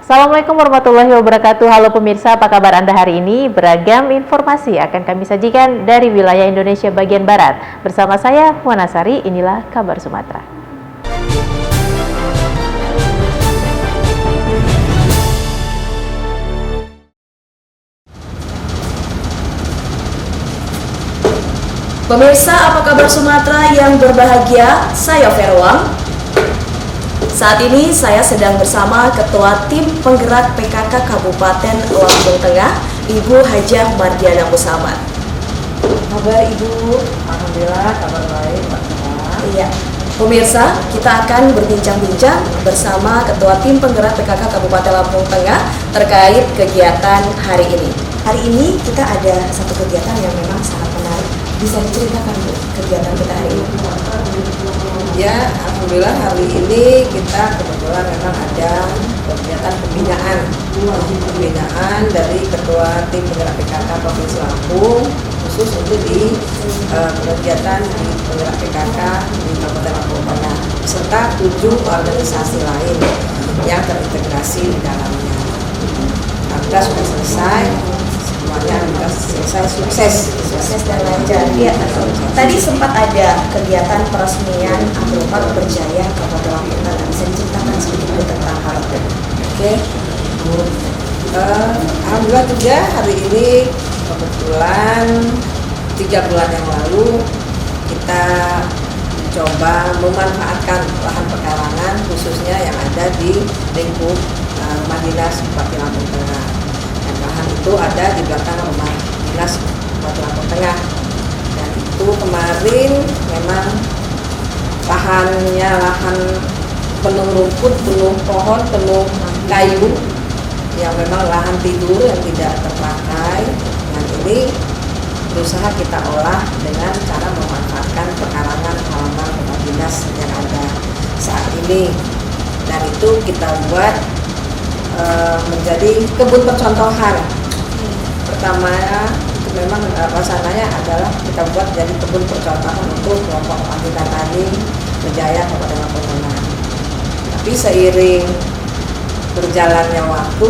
Assalamualaikum warahmatullahi wabarakatuh. Halo pemirsa, apa kabar Anda hari ini? Beragam informasi akan kami sajikan dari wilayah Indonesia bagian Barat. Bersama saya, Wanasari, inilah kabar Sumatera. Pemirsa, apa kabar Sumatera yang berbahagia? Saya Verwang. Saat ini saya sedang bersama Ketua Tim Penggerak PKK Kabupaten Lampung Tengah, Ibu Hajah Mardiana Musamad. Kabar Ibu? Alhamdulillah, kabar baik, Pak. Iya. Pemirsa, kita akan berbincang-bincang bersama Ketua Tim Penggerak PKK Kabupaten Lampung Tengah terkait kegiatan hari ini. Hari ini kita ada satu kegiatan yang memang sangat menarik. Bisa diceritakan Bu, kegiatan kita hari ini? Ya, alhamdulillah hari ini kita kebetulan memang ada kegiatan pembinaan dari Ketua Tim Penggerak PKK Provinsi Lampung, khusus untuk di kegiatan di Penggerak PKK di Kabupaten Lampung Tengah, serta 7 organisasi lain yang terintegrasi di dalamnya. Alhamdulillah sudah selesai. Semuanya sudah selesai, sukses dan lancar. Ya, tadi sempat ada kegiatan peresmian Agrofag Berjaya Kabupaten Lampung Tengah. Bisa diceritakan sedikit tentang hal itu? Oke. Alhamdulillah juga hari ini kebetulan 3 bulan yang lalu kita coba memanfaatkan lahan pekarangan khususnya yang ada di lingkup rumah dinas Bupati Lampung Tengah. Dan lahan itu ada di belakang rumah dinas Bupati Lampung Tengah. Dan itu kemarin memang lahan penuh rumput, penuh pohon, penuh kayu yang memang lahan tidur yang tidak terpakai. Dan ini berusaha kita olah dengan cara memanfaatkan pekarangan halaman rumah dinas yang ada saat ini. Dan itu kita buat menjadi kebun percontohan. Pertama itu memang wacananya adalah kita buat jadi kebun percontohan untuk kelompok anti tani Berjaya Kabupaten Lampung Tengah. Tapi seiring berjalannya waktu,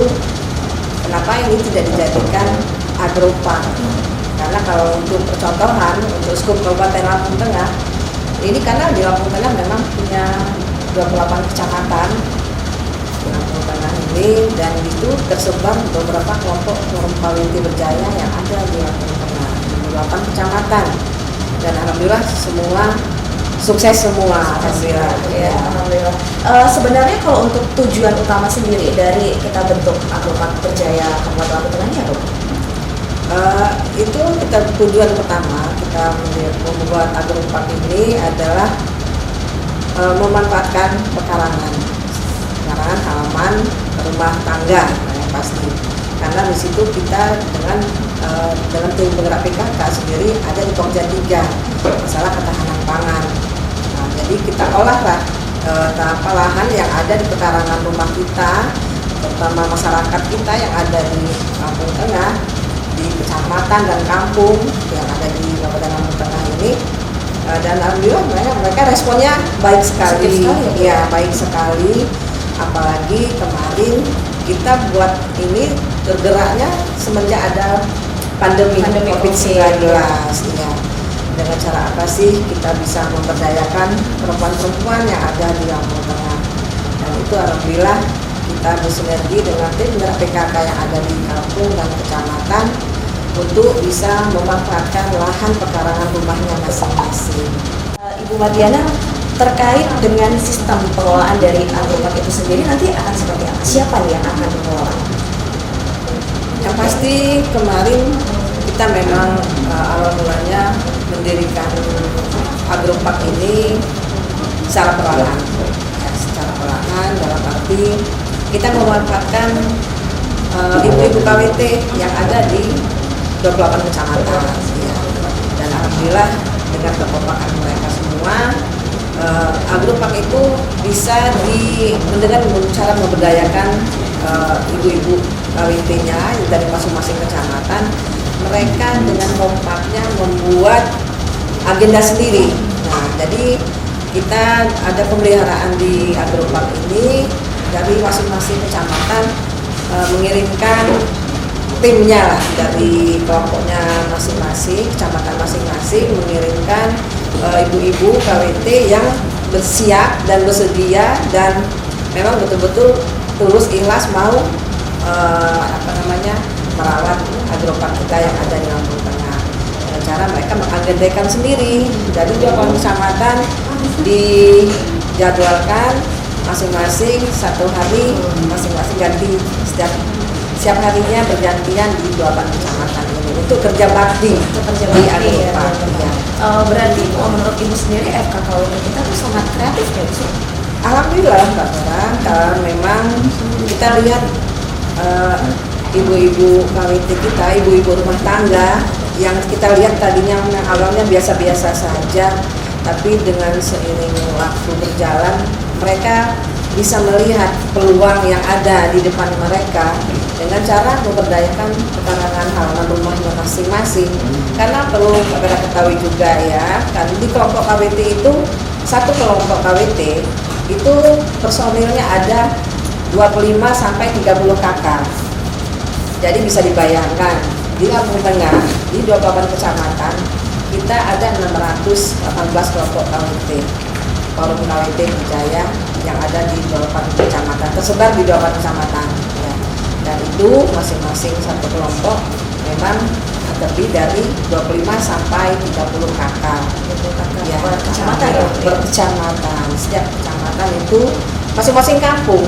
kenapa ini tidak dijadikan agrofag? Karena kalau untuk percontohan untuk skup Kabupaten Lampung Tengah ini, karena di Lampung Tengah memang punya 28 kecamatan Lampung Tengah ini, dan itu tersebar beberapa kelompok Palinti Berjaya yang ada di Lampung Tengah, 28 kecamatan, dan alhamdulillah semua sukses semua. Alhamdulillah. Ya, alhamdulillah. Sebenarnya kalau untuk tujuan utama sendiri dari kita bentuk Agrofag Berjaya Kabupaten Lampung Tengah ini apa? Itu kita tujuan pertama kita membuat Agrofag ini adalah memanfaatkan pekarangan halaman rumah tangga yang pasti, karena di situ kita dengan tim penggerak PKK sendiri ada di Pokja 3 masalah ketahanan pangan. Nah, jadi kita olahlah lahan yang ada di pekarangan rumah kita, terutama masyarakat kita yang ada di Lampung Tengah, di kecamatan dan kampung yang ada di Kabupaten Lampung Tengah ini. Dan alhamdulillah mereka responnya baik sekali. Ya, baik sekali. Apalagi kemarin kita buat ini tergeraknya semenjak ada pandemi COVID-19 ya. Dengan cara apa sih kita bisa memberdayakan perempuan-perempuan yang ada di Lampung Tengah. Dan itu alhamdulillah kita bersinergi dengan tim penggerak PKK yang ada di kampung dan kecamatan untuk bisa memanfaatkan lahan pekarangan rumahnya masing-masing. Ibu Mardiana, terkait dengan sistem pengelolaan dari Agrofag itu sendiri nanti akan seperti apa? Siapa nih yang akan mengelola? Yang pasti kemarin kita memang awal mulanya mendirikan Agrofag ini secara perlahan. Secara perlahan dalam arti kita memanfaatkan ibu-ibu KWT yang ada di 28 kecamatan. Ya. Dan alhamdulillah dengan kekompakan mereka semua, Agrofag itu bisa dengan cara memberdayakan ibu-ibu KWT-nya dari masing-masing kecamatan. Mereka dengan kompaknya membuat agenda sendiri. Nah, jadi kita ada pemeliharaan di Agrofag ini dari masing-masing kecamatan mengirimkan timnya lah, dari kelompoknya masing-masing, kecamatan masing-masing mengirimkan ibu-ibu KWT yang bersiap dan bersedia dan memang betul-betul tulus ikhlas mau merawat agropark kita yang ada di Lampung Tengah. Dengan cara mereka mengagendakan sendiri dari 2 kecamatan, dijadwalkan masing-masing satu hari, masing-masing ganti setiap harinya bergantian di 2 kecamatan ini untuk kerja bakti di agropark. Ya. Berarti menurut Ibu sendiri FKKWT kita tuh sangat kreatif ya Bu? Alhamdulillah Mbak Vera, karena memang kita lihat ibu-ibu KWT kita, ibu-ibu rumah tangga yang kita lihat tadinya awalnya biasa-biasa saja, tapi dengan seiring waktu berjalan mereka bisa melihat peluang yang ada di depan mereka dengan cara memberdayakan pekarangan halaman rumahnya masing-masing. Karena perlu kita ketahui juga ya, kan di kelompok KWT itu, satu kelompok KWT itu personilnya ada 25 sampai 30 kakak. Jadi bisa dibayangkan di Lampung Tengah di 28 kecamatan kita ada 618 kelompok KWT, forum KWT Berjaya yang ada di 28 kecamatan, tersebar di 28 kecamatan ya. Dan itu masing-masing satu kelompok memang terdiri dari 25 sampai 30 kakak ya, Kecamatan ya? Berkecamatan. Setiap kecamatan itu masing-masing kampung.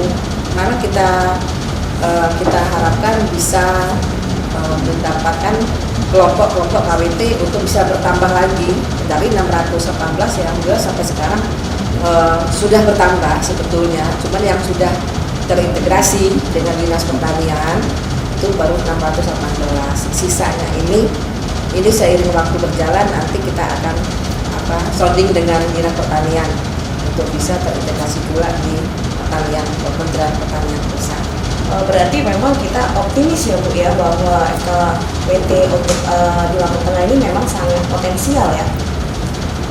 Karena kita harapkan bisa mendapatkan kelompok-kelompok KWT untuk bisa bertambah lagi dari 618 yang juga sampai sekarang sudah bertambah sebetulnya, cuman yang sudah terintegrasi dengan Dinas Pertanian itu baru 618. Sisanya ini seiring waktu berjalan nanti kita akan sounding dengan Dinas Pertanian untuk bisa terintegrasi pula di pertanian, Kementerian Pertanian Pusat. Berarti memang kita optimis ya Bu ya bahwa FKWT untuk di Lampung Tengah ini memang sangat potensial ya.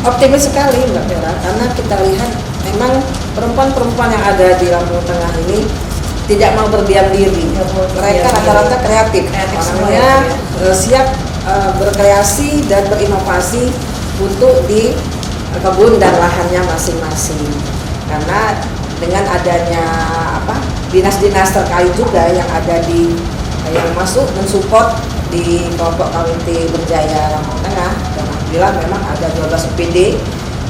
Optimis sekali Mbak Vera, karena kita lihat memang perempuan-perempuan yang ada di Lampung Tengah ini tidak mau berdiam diri. Mereka rata-rata kreatif, orangnya siap berkreasi dan berinovasi untuk di kebun dan lahannya masing-masing. Karena dengan adanya dinas-dinas terkait juga yang ada yang masuk mensupport di kelompok KWT Berjaya Lampung Tengah, dan alhamdulillah memang ada 12 UPD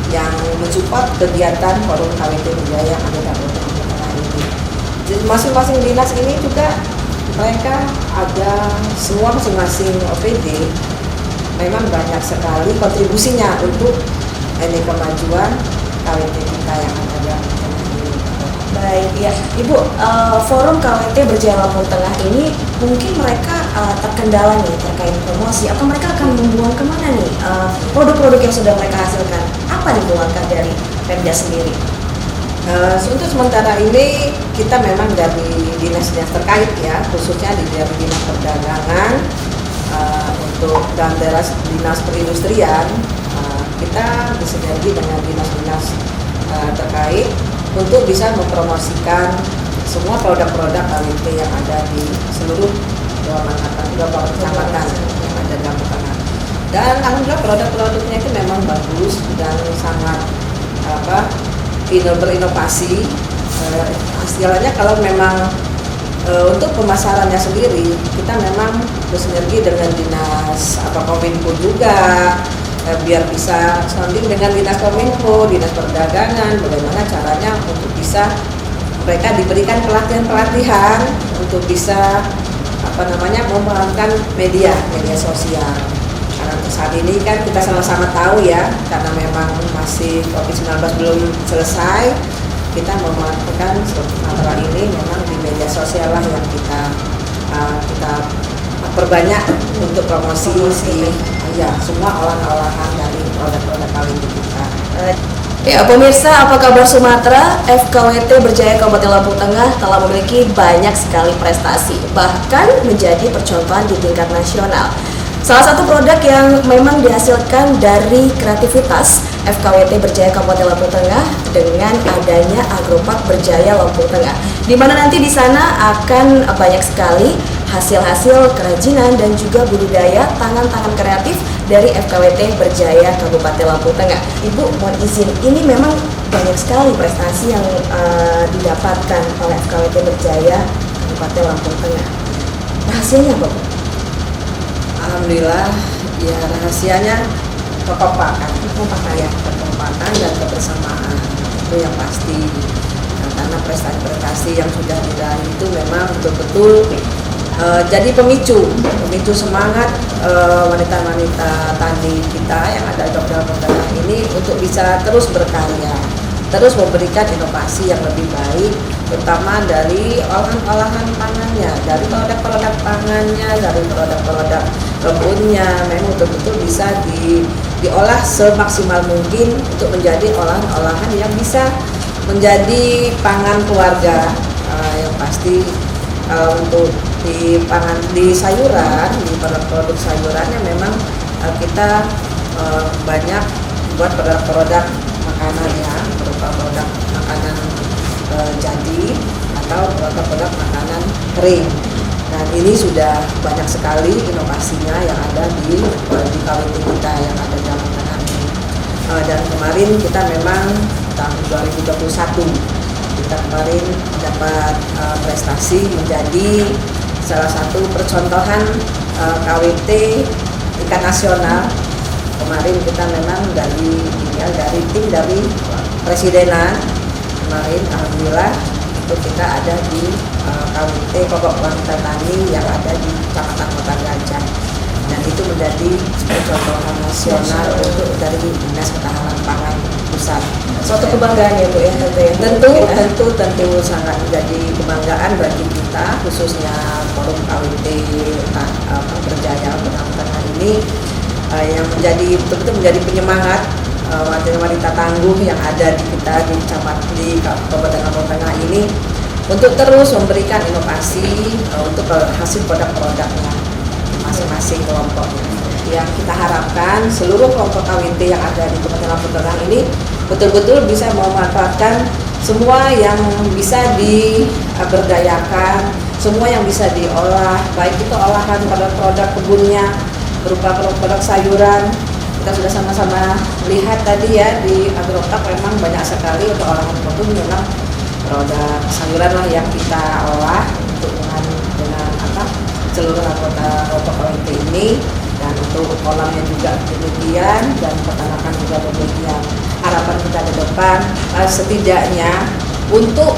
yang mensupport kegiatan forum KWT Berjaya yang ada di Lampung Tengah ini. Jadi masing-masing dinas ini juga mereka ada semua masing-masing OPD memang banyak sekali kontribusinya untuk ini kemajuan KWT kita yang ada di Lampung Tengah ini. Baik ya, Ibu, forum KWT Berjaya Lampung Tengah ini mungkin mereka terkendala nih terkait promosi, atau mereka akan membuang kemana nih produk-produk yang sudah mereka hasilkan? Apa nih langkah dari Pemda sendiri? Untuk sementara ini kita memang dari dinas-dinas terkait ya, khususnya di Dinas Perdagangan, untuk dan dinas perindustrian, kita bersinergi dengan dinas-dinas terkait untuk bisa mempromosikan semua produk-produk KWT yang ada di seluruh 28 kecamatan yang ada di Lampung Tengah. Dan alhamdulillah produk-produknya itu memang bagus dan sangat berinovasi. Istilahnya kalau memang untuk pemasarannya sendiri kita memang bersinergi dengan dinas Kominfo juga, biar bisa sounding dengan dinas Kominfo, dinas perdagangan, bagaimana caranya untuk bisa mereka diberikan pelatihan-pelatihan untuk bisa memerankan media sosial. Karena untuk saat ini kan kita sama-sama tahu ya, karena memang masih COVID-19 belum selesai, kita memanfaatkan antara ini memang di media sosial lah yang kita perbanyak untuk promosi semua olahan-olahan dari produk-produk KWT kita. Ya pemirsa, apa kabar Sumatera? FKWT Berjaya Kabupaten Lampung Tengah telah memiliki banyak sekali prestasi, bahkan menjadi percontohan di tingkat nasional. Salah satu produk yang memang dihasilkan dari kreativitas FKWT Berjaya Kabupaten Lampung Tengah dengan adanya Agropark Berjaya Lampung Tengah, di mana nanti di sana akan banyak sekali hasil-hasil kerajinan dan juga budidaya tangan-tangan kreatif dari FKWT Berjaya Kabupaten Lampung Tengah. Ibu mohon izin, ini memang banyak sekali prestasi yang didapatkan oleh FKWT Berjaya Kabupaten Lampung Tengah. Rahasianya apa, Bu? Alhamdulillah, ya rahasianya kekompakan dan kebersamaan itu yang pasti. Nah, karena prestasi-prestasi yang sudah diraih itu memang betul-betul jadi pemicu semangat wanita-wanita tani kita yang ada di Kabupaten Tengah ini untuk bisa terus berkarya, terus memberikan inovasi yang lebih baik, terutama dari olahan-olahan pangannya, dari produk-produk pangannya, dari produk-produk kebunnya, memang betul-betul bisa diolah semaksimal mungkin untuk menjadi olahan-olahan yang bisa menjadi pangan keluarga. Yang pasti untuk di sayuran, di produk-produk sayurannya memang kita banyak buat produk-produk makanan ya, berupa produk makanan jadi atau produk-produk makanan kering. Dan ini sudah banyak sekali inovasinya yang ada di KWT kita yang ada di Lampung Tengah ini. Dan kemarin kita memang tahun 2021 kita kemarin dapat prestasi menjadi salah satu percontohan KWT tingkat nasional. Kemarin kita memang dari tim dari presidenan kemarin, alhamdulillah itu kita ada di KWT Pokok Wanita Tani yang ada di Kecamatan Kota Gajah, dan itu menjadi percontohan nasional untuk dari Dinas Ketahanan Pangan Pusat. Suatu kebanggaan ya Bu ya, tentu sangat menjadi kebanggaan bagi kita, khususnya Forum KWT Berjaya Lampung Tengah ini yang betul-betul menjadi penyemangat wanita-wanita tangguh yang ada di kita di Kabupaten Lampung Tengah ini untuk terus memberikan inovasi untuk hasil produk-produknya masing-masing kelompoknya. Yang kita harapkan seluruh kelompok KWT yang ada di Kabupaten Lampung Tengah ini betul-betul bisa memanfaatkan semua yang bisa diberdayakan, semua yang bisa diolah, baik itu olahan produk-produk kebunnya berupa produk-produk sayuran. Kita sudah sama-sama lihat tadi ya di Agropark memang banyak sekali untuk olahan kebun, memang produk sayuran lah yang kita olah untuk dengan seluruh anggota kelompok KWT ini. Dan untuk kolamnya juga demikian, dan peternakan juga demikian. Harapan kita ke depan setidaknya untuk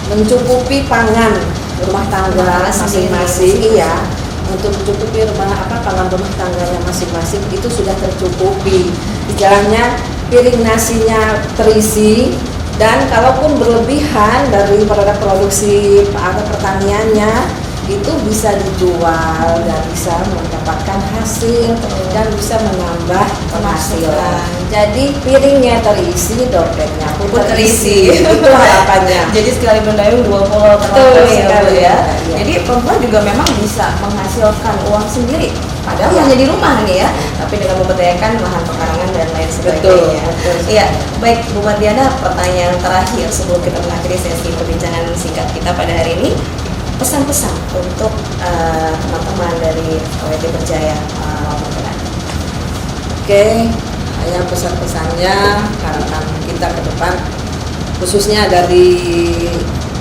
mencukupi pangan rumah tangga masing-masing, iya, untuk mencukupi pangan rumah tangganya masing-masing itu sudah tercukupi. Jalannya piring nasinya terisi, dan kalaupun berlebihan dari produk produksi atau pertaniannya itu bisa dijual dan bisa mendapatkan hasil dan bisa menambah penghasilan. Jadi piringnya terisi, dompetnya pun terisi. Itu harapannya. Jadi sekali mendayung dua pulau sekali ya. Iya. Jadi perempuan juga memang bisa menghasilkan uang sendiri. Padahal hanya di rumah nih ya, tapi dengan memberdayakan lahan pekarangan dan lain sebagainya. Betul. Iya, baik Bu Mardiana, pertanyaan terakhir sebelum kita mengakhiri sesi perbincangan singkat kita pada hari ini. Pesan-pesan untuk teman-teman dari KWT Berjaya Lampung Tengah. Oke, yang pesan-pesannya harapan kita ke depan, khususnya dari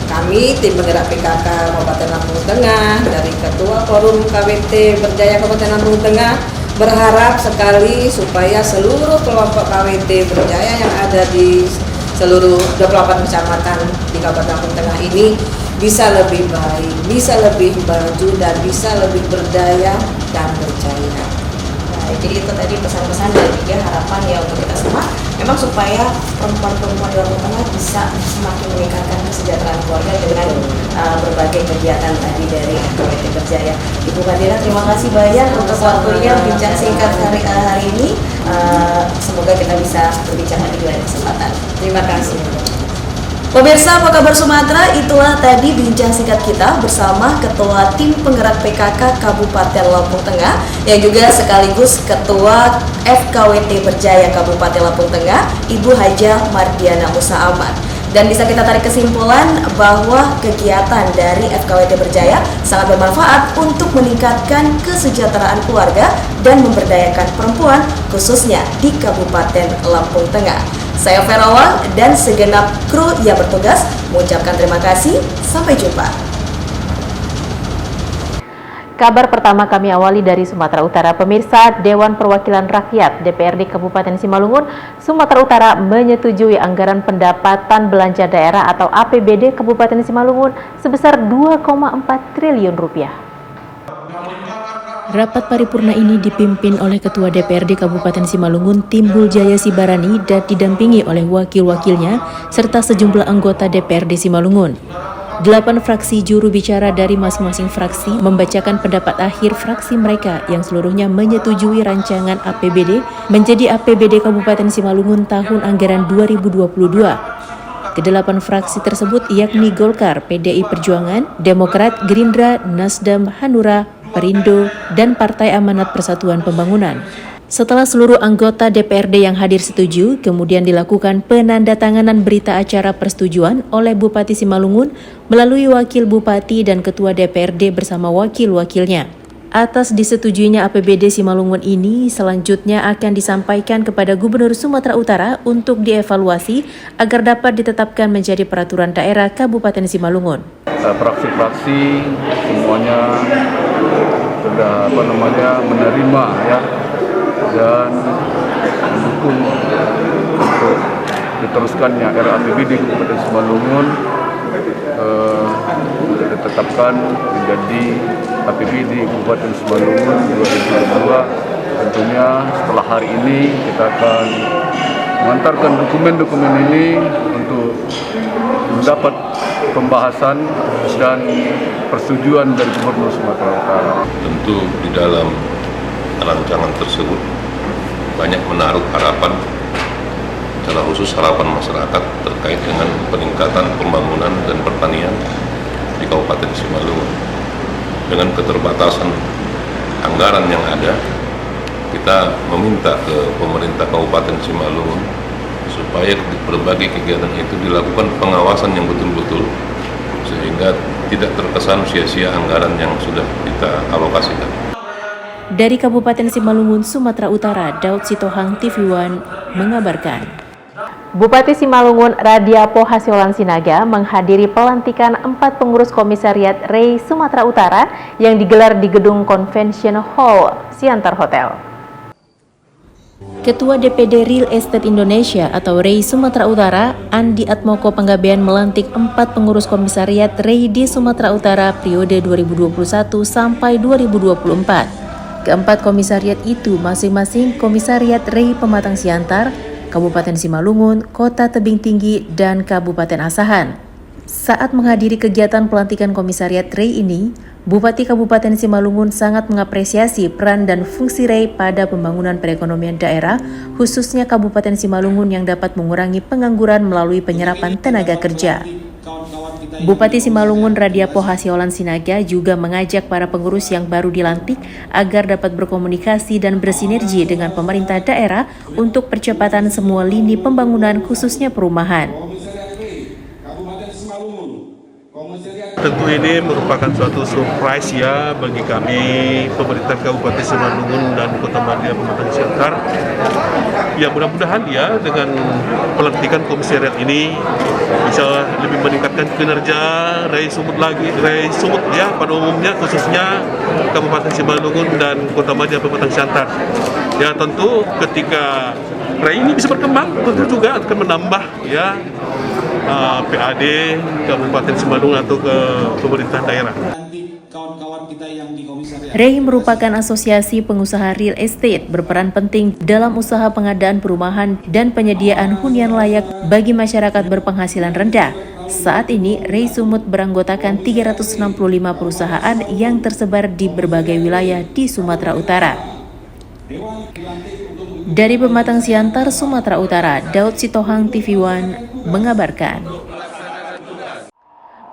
kami tim penggerak PKK Kabupaten Lampung Tengah, dari Ketua Forum KWT Berjaya Kabupaten Lampung Tengah, berharap sekali supaya seluruh kelompok KWT Berjaya yang ada di seluruh 28 kecamatan di Kabupaten Lampung Tengah ini bisa lebih baik, bisa lebih maju, dan bisa lebih berdaya dan berjaya. Nah, jadi itu tadi pesan-pesan dan juga harapan ya untuk kita semua, memang supaya perempuan-perempuan di Lampung Tengah bisa semakin meningkatkan kesejahteraan keluarga dengan berbagai kegiatan tadi dari KWT Berjaya. Ibu Mardiana, terima kasih banyak untuk waktunya bincang singkat hari ini. Semoga kita bisa berbincang lagi di lain kesempatan. Terima kasih. Pemirsa, apa kabar Sumatera? Itulah tadi bincang singkat kita bersama Ketua Tim Penggerak PKK Kabupaten Lampung Tengah yang juga sekaligus Ketua FKWT Berjaya Kabupaten Lampung Tengah, Ibu Hajah Mardiana Musa Ahmad. Dan bisa kita tarik kesimpulan bahwa kegiatan dari FKWT Berjaya sangat bermanfaat untuk meningkatkan kesejahteraan keluarga dan memberdayakan perempuan khususnya di Kabupaten Lampung Tengah. Saya Ferawan dan segenap kru yang bertugas mengucapkan terima kasih. Sampai jumpa. Kabar pertama kami awali dari Sumatera Utara. Pemirsa, Dewan Perwakilan Rakyat DPRD Kabupaten Simalungun, Sumatera Utara menyetujui anggaran pendapatan belanja daerah atau APBD Kabupaten Simalungun sebesar 2,4 triliun rupiah. Rapat paripurna ini dipimpin oleh Ketua DPRD Kabupaten Simalungun Timbul Jaya Sibarani dan didampingi oleh wakil-wakilnya serta sejumlah anggota DPRD Simalungun. 8 fraksi juru bicara dari masing-masing fraksi membacakan pendapat akhir fraksi mereka yang seluruhnya menyetujui rancangan APBD menjadi APBD Kabupaten Simalungun tahun anggaran 2022. Kedelapan fraksi tersebut yakni Golkar, PDI Perjuangan, Demokrat, Gerindra, Nasdem, Hanura, Perindo, dan Partai Amanat Persatuan Pembangunan. Setelah seluruh anggota DPRD yang hadir setuju, kemudian dilakukan penandatanganan berita acara persetujuan oleh Bupati Simalungun melalui Wakil Bupati dan Ketua DPRD bersama wakil-wakilnya. Atas disetujuinya APBD Simalungun ini selanjutnya akan disampaikan kepada Gubernur Sumatera Utara untuk dievaluasi agar dapat ditetapkan menjadi peraturan daerah Kabupaten Simalungun. Fraksi-fraksi semuanya sudah menerima ya dan mendukung untuk diteruskannya RAPBD Kabupaten Simalungun ditetapkan menjadi APBD Kabupaten Simalungun 2022. Tentunya setelah hari ini kita akan mengantarkan dokumen-dokumen ini untuk mendapat pembahasan dan persetujuan dari Gubernur Sumatera Utara. Tentu di dalam rancangan tersebut banyak menaruh harapan, secara khusus harapan masyarakat terkait dengan peningkatan pembangunan dan pertanian di Kabupaten Simalungun. Dengan keterbatasan anggaran yang ada, kita meminta ke pemerintah Kabupaten Simalungun supaya berbagai kegiatan itu dilakukan pengawasan yang betul-betul sehingga tidak terkesan sia-sia anggaran yang sudah kita alokasikan. Dari Kabupaten Simalungun, Sumatera Utara, Daud Sitohang, TV One mengabarkan. Bupati Simalungun Radiapo Hasiolan Sinaga menghadiri pelantikan 4 pengurus komisariat REI Sumatera Utara yang digelar di Gedung Convention Hall Siantar Hotel. Ketua DPD Real Estate Indonesia atau REI Sumatera Utara, Andi Atmoko Panggabean melantik 4 pengurus komisariat REI di Sumatera Utara periode 2021 sampai 2024. Keempat komisariat itu masing-masing Komisariat REI Pematang Siantar, Kabupaten Simalungun, Kota Tebing Tinggi, dan Kabupaten Asahan. Saat menghadiri kegiatan pelantikan Komisariat REI ini, Bupati Kabupaten Simalungun sangat mengapresiasi peran dan fungsi REI pada pembangunan perekonomian daerah, khususnya Kabupaten Simalungun yang dapat mengurangi pengangguran melalui penyerapan tenaga kerja. Bupati Simalungun Radiapo Hasiolan Sinaga juga mengajak para pengurus yang baru dilantik agar dapat berkomunikasi dan bersinergi dengan pemerintah daerah untuk percepatan semua lini pembangunan khususnya perumahan. Tentu ini merupakan suatu surprise ya bagi kami pemerintah Kabupaten Simalungun dan Kota Madya Pematang Siantar. Ya mudah-mudahan ya dengan pelantikan komisariat ini bisa lebih meningkatkan kinerja REI Sumut ya pada umumnya, khususnya Kabupaten Simalungun dan Kota Madya Pematang Siantar. Ya tentu ketika REI ini bisa berkembang tentu juga akan menambah ya PAD Kabupaten Simalungun atau ke pemerintah daerah. REI merupakan asosiasi pengusaha real estate berperan penting dalam usaha pengadaan perumahan dan penyediaan hunian layak bagi masyarakat berpenghasilan rendah. Saat ini, REI Sumut beranggotakan 365 perusahaan yang tersebar di berbagai wilayah di Sumatera Utara. Dari Pematang Siantar, Sumatera Utara, Daud Sitohang, TV One mengabarkan.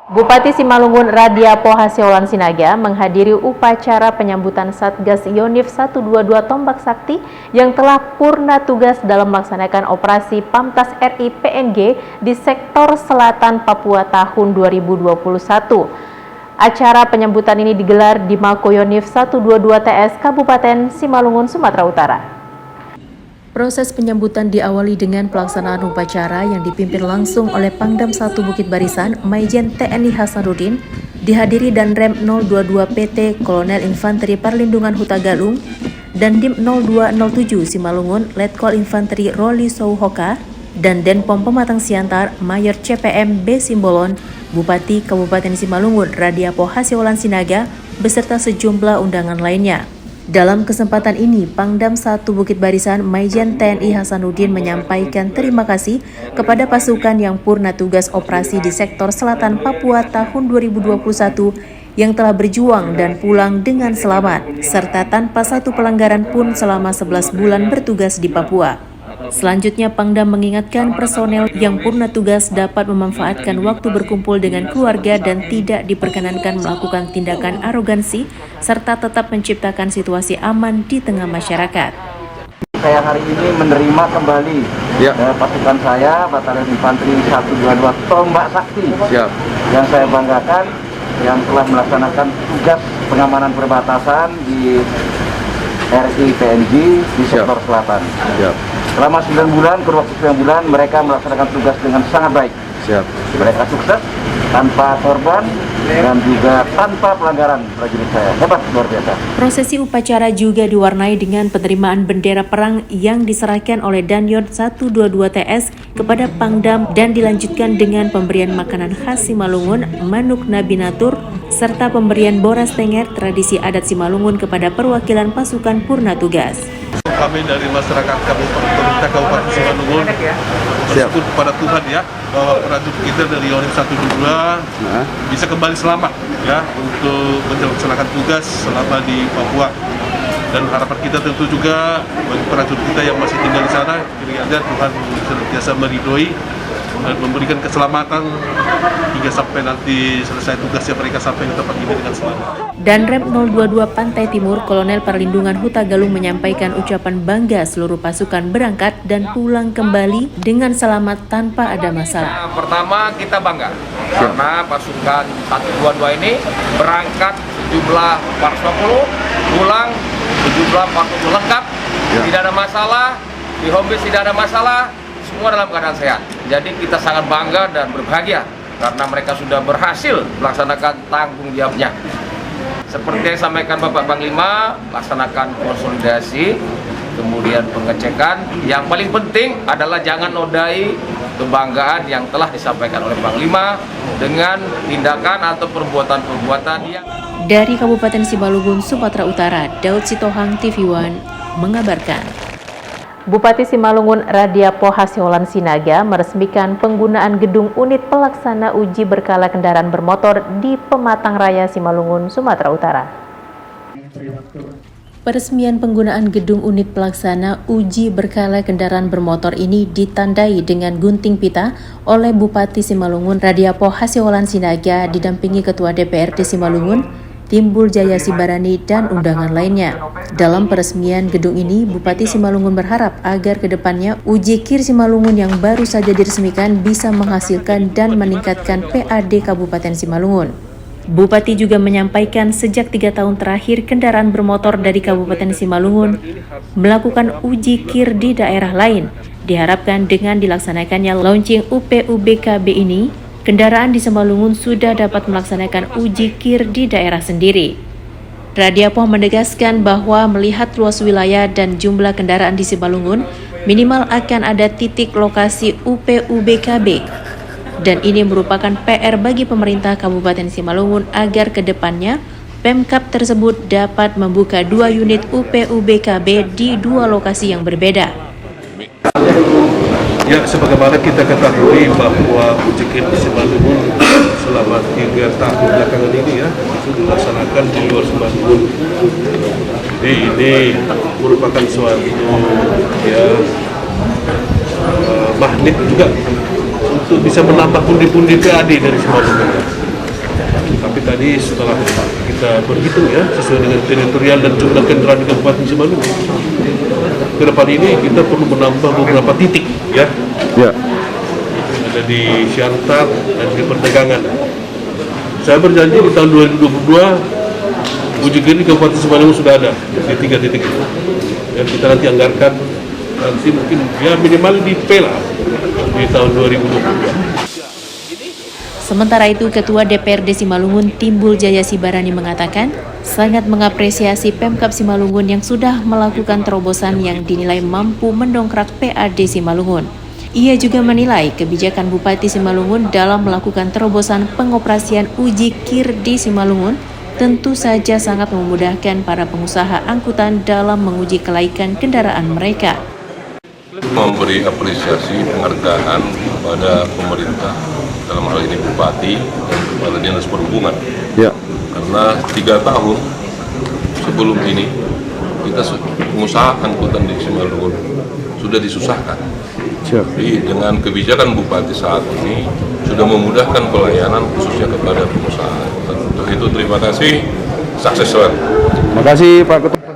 Bupati Simalungun Radiapo Hasiolan Sinaga menghadiri upacara penyambutan Satgas Yonif 122 Tombak Sakti yang telah purna tugas dalam melaksanakan operasi Pamtas RI PNG di sektor selatan Papua tahun 2021. Acara penyambutan ini digelar di Mako Yonif 122 TS Kabupaten Simalungun, Sumatera Utara. Proses penyambutan diawali dengan pelaksanaan upacara yang dipimpin langsung oleh Pangdam 1 Bukit Barisan, Maijen TNI Hasanuddin, dihadiri Danrem 022 PT Kolonel Infanteri Perlindungan Huta Galung, dan Dim 0207 Simalungun Letkol Infanteri Roli Souhoka, dan Denpom Pematang Siantar Mayor CPM B. Simbolon, Bupati Kabupaten Simalungun Radiapo Hasiolan Sinaga, beserta sejumlah undangan lainnya. Dalam kesempatan ini, Pangdam 1 Bukit Barisan Maijen TNI Hasanuddin menyampaikan terima kasih kepada pasukan yang purna tugas operasi di sektor selatan Papua tahun 2021 yang telah berjuang dan pulang dengan selamat, serta tanpa satu pelanggaran pun selama 11 bulan bertugas di Papua. Selanjutnya, Pangdam mengingatkan personel yang purna tugas dapat memanfaatkan waktu berkumpul dengan keluarga dan tidak diperkenankan melakukan tindakan arogansi, serta tetap menciptakan situasi aman di tengah masyarakat. Saya hari ini menerima kembali pasukan saya, Batalion Infanteri 122 Tombak Sakti, yang saya banggakan, yang telah melaksanakan tugas pengamanan perbatasan di RI PNG di sektor selatan. Selama 9 bulan, kurun waktu 9 bulan, mereka melaksanakan tugas dengan sangat baik. Mereka sukses, tanpa korban, dan juga tanpa pelanggaran prajurit saya. Hebat, luar biasa. Prosesi upacara juga diwarnai dengan penerimaan bendera perang yang diserahkan oleh Danyon 122 TS kepada Pangdam dan dilanjutkan dengan pemberian makanan khas Simalungun, manuk nabinatur, serta pemberian boras tenger tradisi adat Simalungun kepada perwakilan pasukan purna tugas. Kami dari masyarakat pemerintah Kabupaten Simalungun bersyukur kepada Tuhan ya, bahwa prajurit kita dari Yonif 122 bisa kembali selamat ya untuk melaksanakan tugas selama di Papua. Dan harapan kita tentu juga bagi prajurit kita yang masih tinggal di sana, kiranya Tuhan senantiasa meridhoi dan memberikan keselamatan hingga sampai nanti selesai tugasnya mereka sampai ke tempat ini dengan selamat. Danrem 022 Pantai Timur Kolonel Perlindungan Huta Galung menyampaikan ucapan bangga seluruh pasukan berangkat dan pulang kembali dengan selamat tanpa ada masalah. Pertama, kita bangga karena pasukan 122 ini berangkat sejumlah 450, pulang sejumlah 40 lengkap, tidak ada masalah, di home base tidak ada masalah, semua dalam keadaan sehat. Jadi kita sangat bangga dan berbahagia karena mereka sudah berhasil melaksanakan tanggung jawabnya. Seperti yang disampaikan Bapak Panglima, laksanakan konsolidasi, kemudian pengecekan. Yang paling penting adalah jangan nodai kebanggaan yang telah disampaikan oleh Panglima dengan tindakan atau perbuatan-perbuatan yang... Dari Kabupaten Simalungun, Sumatera Utara, Daud Sitohang, TV One, mengabarkan. Bupati Simalungun Radiapo Hasiolan Sinaga meresmikan penggunaan gedung unit pelaksana uji berkala kendaraan bermotor di Pematang Raya, Simalungun, Sumatera Utara. Peresmian penggunaan gedung unit pelaksana uji berkala kendaraan bermotor ini ditandai dengan gunting pita oleh Bupati Simalungun Radiapo Hasiolan Sinaga didampingi Ketua DPRD Simalungun, Timbul Jaya Sibarani, dan undangan lainnya. Dalam peresmian gedung ini, Bupati Simalungun berharap agar kedepannya uji KIR Simalungun yang baru saja diresmikan bisa menghasilkan dan meningkatkan PAD Kabupaten Simalungun. Bupati juga menyampaikan sejak 3 tahun terakhir kendaraan bermotor dari Kabupaten Simalungun melakukan uji KIR di daerah lain. Diharapkan dengan dilaksanakannya launching UPUBKB ini, kendaraan di Simalungun sudah dapat melaksanakan uji KIR di daerah sendiri. Radiapo menegaskan bahwa melihat luas wilayah dan jumlah kendaraan di Simalungun, minimal akan ada titik lokasi UPUBKB. Dan ini merupakan PR bagi pemerintah Kabupaten Simalungun agar kedepannya Pemkab tersebut dapat membuka 2 unit UPUBKB di 2 lokasi yang berbeda. Ya, sebagaimana kita ketahui bahwa uji KIR di Simalungun selama 3 tahun belakangan ini ya itu dilaksanakan di luar Simalungun. Jadi ini merupakan suatu magnet juga untuk bisa menambah pundi-pundi PAD dari Simalungun. Tapi tadi setelah kita berhitung ya, sesuai dengan teritorial dan jumlah kendaraan di Kabupaten Simalungun, ke depan ini kita perlu menambah beberapa titik ya. Ada di Siantar dan di perdagangan. Saya berjanji di tahun 2022 uji klinik Kabupaten Simalungun sudah ada di 3 titik itu. Dan kita nanti anggarkan nanti mungkin ya minimal di Pela di tahun 2022. Sementara itu, Ketua DPRD Simalungun Timbul Jaya Sibarani mengatakan sangat mengapresiasi Pemkab Simalungun yang sudah melakukan terobosan yang dinilai mampu mendongkrak PAD Simalungun. Ia juga menilai kebijakan Bupati Simalungun dalam melakukan terobosan pengoperasian uji KIR di Simalungun tentu saja sangat memudahkan para pengusaha angkutan dalam menguji kelaikan kendaraan mereka. Memberi apresiasi penghargaan kepada pemerintah, dalam hal ini Bupati dan kepada Dinas Perhubungan. Karena 3 tahun sebelum ini kita pengusaha angkutan di Simalungun sudah disusahkan. Jadi dengan kebijakan Bupati saat ini sudah memudahkan pelayanan khususnya kepada pengusaha. Untuk itu terima kasih, sukses selalu. Terima kasih Pak Ketua.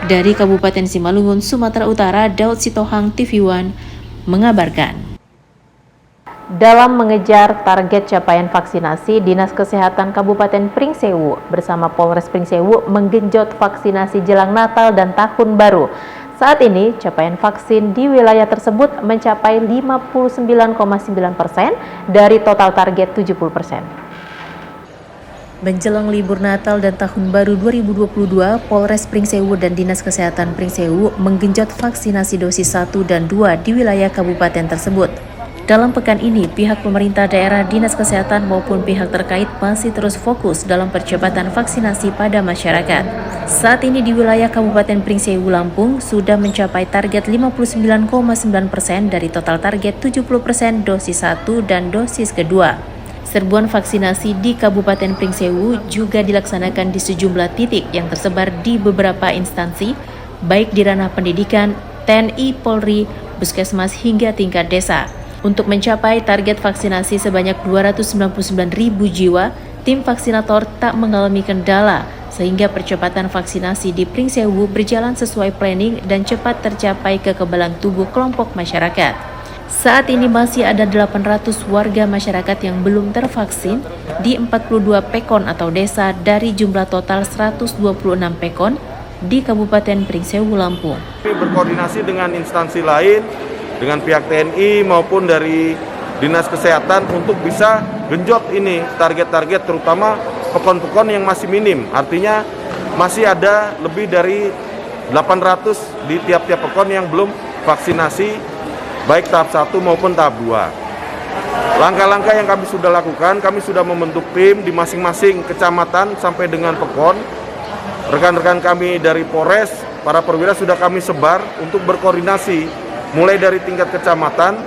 Dari Kabupaten Simalungun, Sumatera Utara, Daud Sitohang, TV One, mengabarkan. Dalam mengejar target capaian vaksinasi, Dinas Kesehatan Kabupaten Pringsewu bersama Polres Pringsewu menggenjot vaksinasi jelang Natal dan Tahun Baru. Saat ini, capaian vaksin di wilayah tersebut mencapai 59,9% dari total target 70%. Menjelang libur Natal dan Tahun Baru 2022, Polres Pringsewu dan Dinas Kesehatan Pringsewu menggenjot vaksinasi dosis 1 dan 2 di wilayah kabupaten tersebut. Dalam pekan ini, pihak pemerintah daerah, Dinas Kesehatan maupun pihak terkait masih terus fokus dalam percepatan vaksinasi pada masyarakat. Saat ini di wilayah Kabupaten Pringsewu Lampung sudah mencapai target 59,9% dari total target 70% dosis 1 dan dosis kedua. Serbuan vaksinasi di Kabupaten Pringsewu juga dilaksanakan di sejumlah titik yang tersebar di beberapa instansi, baik di ranah pendidikan, TNI, Polri, Puskesmas hingga tingkat desa. Untuk mencapai target vaksinasi sebanyak 299.000 jiwa, tim vaksinator tak mengalami kendala, sehingga percepatan vaksinasi di Pringsewu berjalan sesuai planning dan cepat tercapai kekebalan tubuh kelompok masyarakat. Saat ini masih ada 800 warga masyarakat yang belum tervaksin di 42 pekon atau desa dari jumlah total 126 pekon di Kabupaten Pringsewu, Lampung. Berkoordinasi dengan instansi lain, dengan pihak TNI maupun dari Dinas Kesehatan untuk bisa genjot ini target-target, terutama pekon-pekon yang masih minim. Artinya masih ada lebih dari 800 di tiap-tiap pekon yang belum vaksinasi baik tahap 1 maupun tahap 2. Langkah-langkah yang kami sudah lakukan, kami sudah membentuk tim di masing-masing kecamatan sampai dengan pekon. Rekan-rekan kami dari Polres, para perwira sudah kami sebar untuk berkoordinasi mulai dari tingkat kecamatan,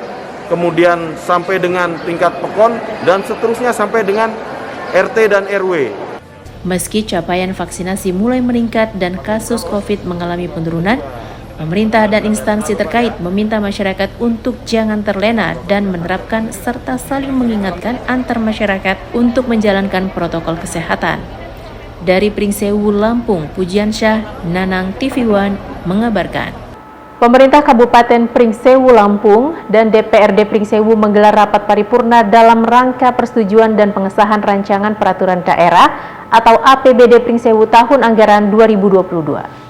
kemudian sampai dengan tingkat pekon, dan seterusnya sampai dengan RT dan RW. Meski capaian vaksinasi mulai meningkat dan kasus COVID mengalami penurunan, pemerintah dan instansi terkait meminta masyarakat untuk jangan terlena dan menerapkan serta saling mengingatkan antar masyarakat untuk menjalankan protokol kesehatan. Dari Pringsewu, Lampung, Pujiansyah, Nanang, TV One mengabarkan. Pemerintah Kabupaten Pringsewu Lampung dan DPRD Pringsewu menggelar rapat paripurna dalam rangka persetujuan dan pengesahan rancangan peraturan daerah atau APBD Pringsewu tahun anggaran 2022.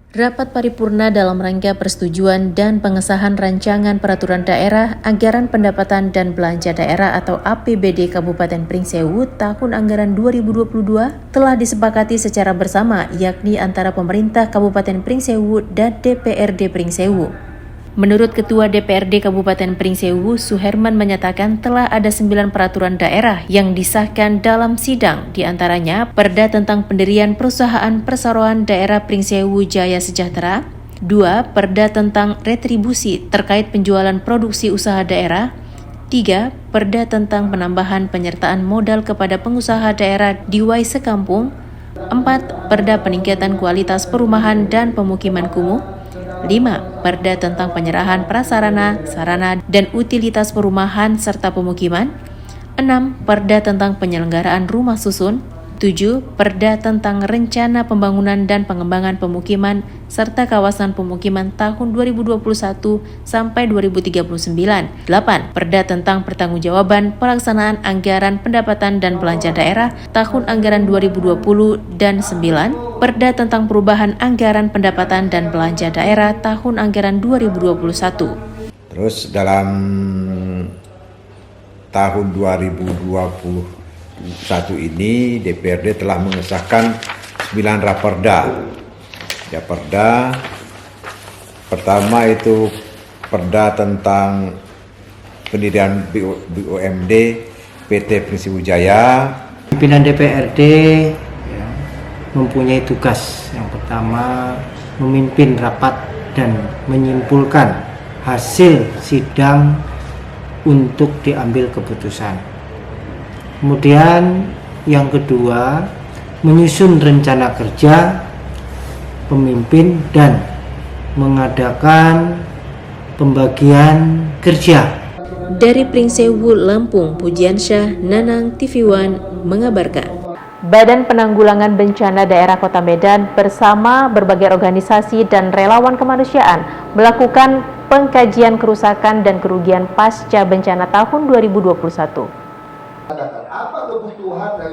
Rapat paripurna dalam rangka persetujuan dan pengesahan rancangan peraturan daerah anggaran pendapatan dan belanja daerah atau APBD Kabupaten Pringsewu tahun anggaran 2022 telah disepakati secara bersama, yakni antara pemerintah Kabupaten Pringsewu dan DPRD Pringsewu. Menurut Ketua DPRD Kabupaten Pringsewu, Suherman menyatakan telah ada 9 peraturan daerah yang disahkan dalam sidang, diantaranya Perda tentang pendirian Perusahaan Persaroan Daerah Pringsewu Jaya Sejahtera, 2. Perda tentang retribusi terkait penjualan produksi usaha daerah, 3. Perda tentang penambahan penyertaan modal kepada pengusaha daerah di Wai Sekampung, 4. Perda peningkatan kualitas perumahan dan pemukiman kumuh, 5. Perda tentang penyerahan prasarana, sarana, dan utilitas perumahan serta pemukiman. 6. Perda tentang penyelenggaraan rumah susun. 7. Perda tentang rencana pembangunan dan pengembangan pemukiman serta kawasan pemukiman tahun 2021 sampai 2039. 8. Perda tentang pertanggungjawaban pelaksanaan anggaran pendapatan dan belanja daerah tahun anggaran 2020 dan 9. Perda tentang perubahan anggaran pendapatan dan belanja daerah tahun anggaran 2021. Terus dalam tahun 2021 ini DPRD telah mengesahkan 9 raperda. Ya, perda pertama itu perda tentang pendirian BUMD PT Prinsip Wijaya. Pimpinan DPRD mempunyai tugas yang pertama memimpin rapat dan menyimpulkan hasil sidang untuk diambil keputusan. Kemudian yang kedua, menyusun rencana kerja pemimpin dan mengadakan pembagian kerja. Dari Pringsewu, Lampung, Pujiansyah, Nanang, TV One mengabarkan. Badan Penanggulangan Bencana Daerah Kota Medan bersama berbagai organisasi dan relawan kemanusiaan melakukan pengkajian kerusakan dan kerugian pasca bencana tahun 2021.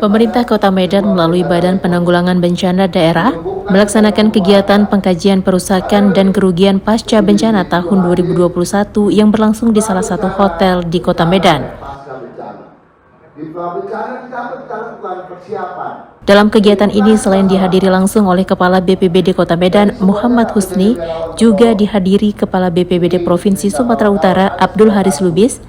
Pemerintah Kota Medan melalui Badan Penanggulangan Bencana Daerah melaksanakan kegiatan pengkajian perusakan dan kerugian pasca bencana tahun 2021 yang berlangsung di salah satu hotel di Kota Medan. Dalam kegiatan ini selain dihadiri langsung oleh Kepala BPBD Kota Medan Muhammad Husni, juga dihadiri Kepala BPBD Provinsi Sumatera Utara Abdul Haris Lubis,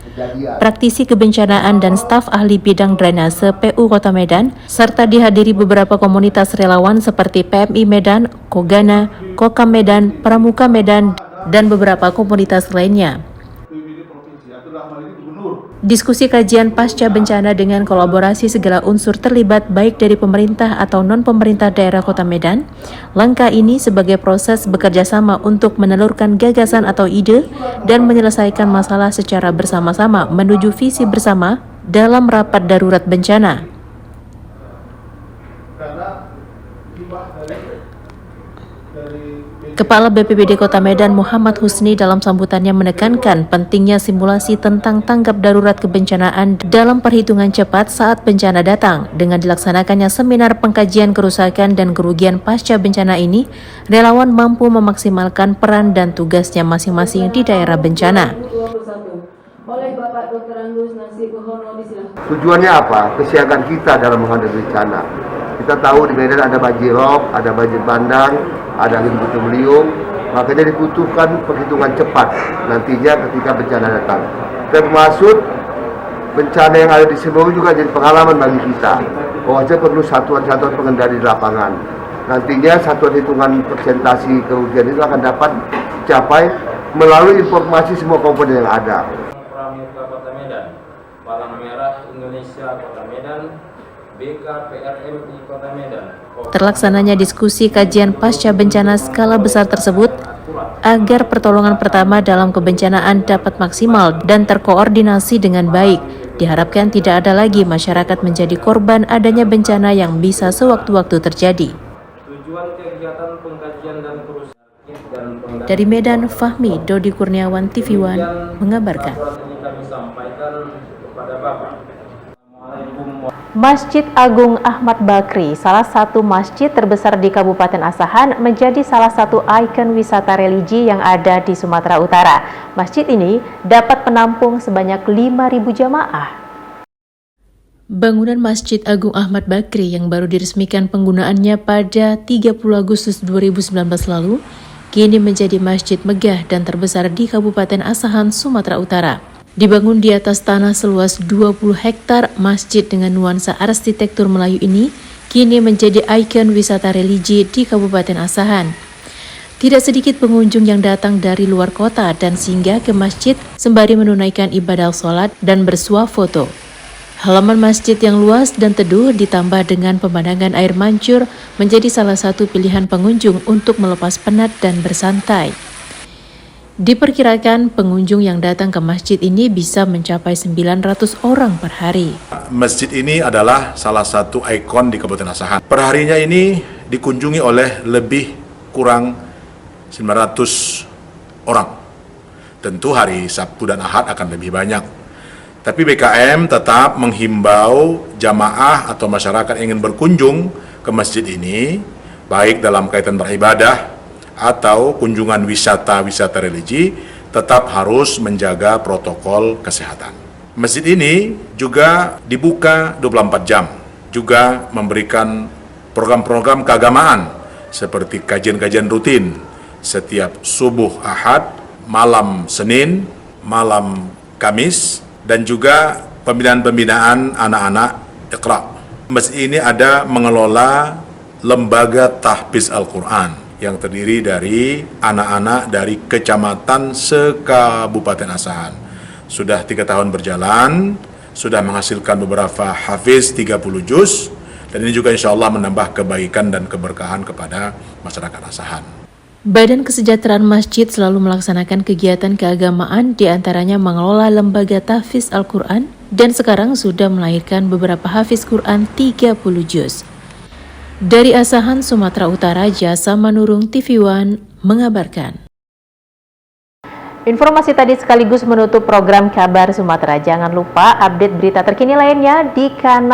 praktisi kebencanaan dan staf ahli bidang drainase PU Kota Medan, serta dihadiri beberapa komunitas relawan seperti PMI Medan, Kogana, Kokam Medan, Pramuka Medan, dan beberapa komunitas lainnya. Diskusi kajian pasca bencana dengan kolaborasi segala unsur terlibat baik dari pemerintah atau non-pemerintah daerah Kota Medan. Langkah ini sebagai proses bekerjasama untuk menelurkan gagasan atau ide dan menyelesaikan masalah secara bersama-sama menuju visi bersama dalam rapat darurat bencana. Kepala BPBD Kota Medan Muhammad Husni dalam sambutannya menekankan pentingnya simulasi tentang tanggap darurat kebencanaan dalam perhitungan cepat saat bencana datang. Dengan dilaksanakannya seminar pengkajian kerusakan dan kerugian pasca bencana ini, relawan mampu memaksimalkan peran dan tugasnya masing-masing di daerah bencana. Tujuannya apa? Kesiagaan kita dalam menghadapi bencana. Kita tahu di Medan ada banjir rob, ada banjir bandang, ada angin puting beliung, makanya dibutuhkan perhitungan cepat nantinya ketika bencana datang. Termasuk bencana yang ada di sebelumnya juga jadi pengalaman bagi kita. Bahwasanya perlu satuan-satuan pengendali di lapangan. Nantinya satuan hitungan persentasi kerugian itu akan dapat dicapai melalui informasi semua komponen yang ada. Pramuka Kota Medan, Palang Merah Indonesia Kota Medan, BKPRMI Kota Medan. Terlaksananya diskusi kajian pasca bencana skala besar tersebut agar pertolongan pertama dalam kebencanaan dapat maksimal dan terkoordinasi dengan baik. Diharapkan tidak ada lagi masyarakat menjadi korban adanya bencana yang bisa sewaktu-waktu terjadi. Tujuan kegiatan pengkajian dan kerusakan Dari Medan, Fahmi Dodi Kurniawan, TV One mengabarkan. kami sampaikan kepada Bapak. Masjid Agung Ahmad Bakri, salah satu masjid terbesar di Kabupaten Asahan, menjadi salah satu ikon wisata religi yang ada di Sumatera Utara. Masjid ini dapat menampung sebanyak 5.000 jamaah. Bangunan Masjid Agung Ahmad Bakri yang baru diresmikan penggunaannya pada 30 Agustus 2019 lalu, kini menjadi masjid megah dan terbesar di Kabupaten Asahan, Sumatera Utara. Dibangun di atas tanah seluas 20 hektar, masjid dengan nuansa arsitektur Melayu ini kini menjadi ikon wisata religi di Kabupaten Asahan. Tidak sedikit pengunjung yang datang dari luar kota dan singgah ke masjid sembari menunaikan ibadah sholat dan bersuah foto. Halaman masjid yang luas dan teduh ditambah dengan pemandangan air mancur menjadi salah satu pilihan pengunjung untuk melepas penat dan bersantai. Diperkirakan pengunjung yang datang ke masjid ini bisa mencapai 900 orang per hari. Masjid ini adalah salah satu ikon di Kabupaten Asahan. Perharinya ini dikunjungi oleh lebih kurang 900 orang. Tentu hari Sabtu dan Ahad akan lebih banyak. Tapi BKM tetap menghimbau jamaah atau masyarakat yang ingin berkunjung ke masjid ini, baik dalam kaitan beribadah atau kunjungan wisata religi, tetap harus menjaga protokol kesehatan. Masjid ini juga dibuka 24 jam, juga memberikan program-program keagamaan seperti kajian-kajian rutin setiap subuh Ahad, malam Senin, malam Kamis, dan juga pembinaan-pembinaan anak-anak Iqra. Masjid ini ada mengelola lembaga tahfiz Al-Quran yang terdiri dari anak-anak dari kecamatan se-Kabupaten Asahan. Sudah 3 tahun berjalan, sudah menghasilkan beberapa hafiz 30 juz, dan ini juga insya Allah menambah kebaikan dan keberkahan kepada masyarakat Asahan. Badan Kesejahteraan Masjid selalu melaksanakan kegiatan keagamaan, diantaranya mengelola lembaga tahfiz Al-Quran, dan sekarang sudah melahirkan beberapa hafiz Quran 30 juz. Dari Asahan, Sumatera Utara, Jasa Manurung TV One mengabarkan. Informasi tadi sekaligus menutup program Kabar Sumatera. Jangan lupa update berita terkini lainnya di kanal